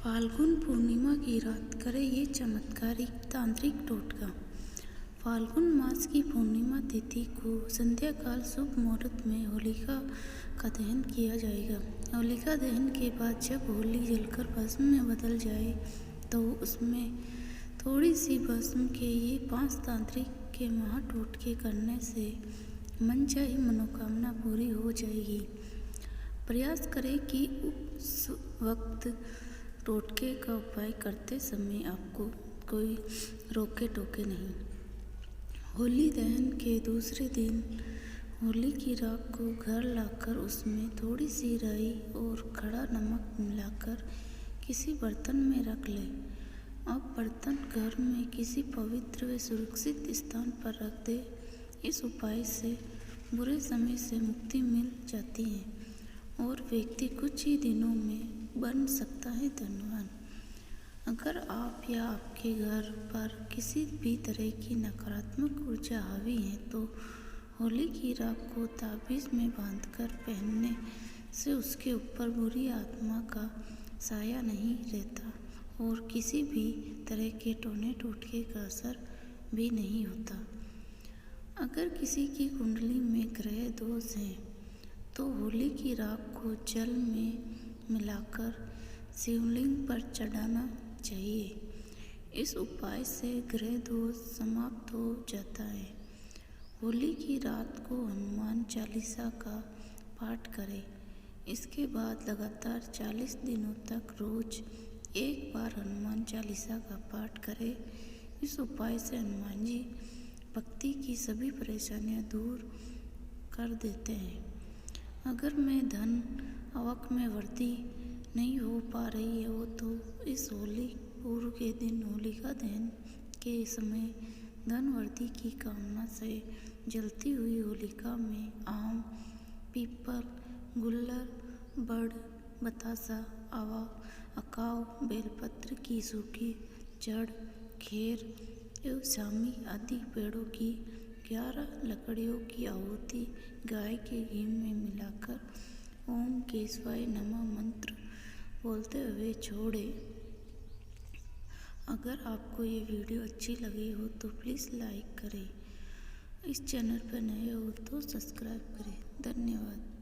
फाल्गुन पूर्णिमा की रात करे ये चमत्कारिक तांत्रिक टोटका। फाल्गुन मास की पूर्णिमा तिथि को संध्या काल शुभ मुहूर्त में होलिका का दहन किया जाएगा। होलिका दहन के बाद जब होली जलकर भस्म में बदल जाए तो उसमें थोड़ी सी भस्म के ये 5 तांत्रिक के महाटोटके करने से मनचाही मनोकामना पूरी हो जाएगी। प्रयास करें कि उस वक्त टोटके का उपाय करते समय आपको कोई रोके टोके नहीं। होली दहन के दूसरे दिन होली की राख को घर लाकर उसमें थोड़ी सी राई और खड़ा नमक मिलाकर किसी बर्तन में रख लें। अब बर्तन घर में किसी पवित्र व सुरक्षित स्थान पर रख दें। इस उपाय से बुरे समय से मुक्ति मिल जाती है और व्यक्ति कुछ ही दिनों में बन सकता है धनवान। अगर आप या आपके घर पर किसी भी तरह की नकारात्मक ऊर्जा हावी है तो होली की राख को ताबीज में बांधकर पहनने से उसके ऊपर बुरी आत्मा का साया नहीं रहता और किसी भी तरह के टोने टोटके का असर भी नहीं होता। अगर किसी की कुंडली में ग्रह दोष है तो होली की राख को जल में मिलाकर शिवलिंग पर चढ़ाना चाहिए। इस उपाय से ग्रह दोष समाप्त हो जाता है। होली की रात को हनुमान चालीसा का पाठ करें। इसके बाद लगातार 40 दिनों तक रोज एक बार हनुमान चालीसा का पाठ करें। इस उपाय से हनुमान जी भक्ति की सभी परेशानियां दूर कर देते हैं। अगर मैं धन आवक में वृद्धि नहीं हो पा रही है वो तो इस होली पूर्व के दिन होलिका दहन के समय धन वृद्धि की कामना से जलती हुई होलिका में आम, पीपल, गुल्लर, बड़, बतासा, आवा, अकाव, बेलपत्र की सूखी जड़, खेर एवं शामी आदि पेड़ों की 11 लकड़ियों की आहुति गाय के घी में मिलाकर ओम केशवाय नमः मंत्र बोलते हुए छोड़े। अगर आपको ये वीडियो अच्छी लगी हो तो प्लीज़ लाइक करें। इस चैनल पर नए हो तो सब्सक्राइब करें। धन्यवाद।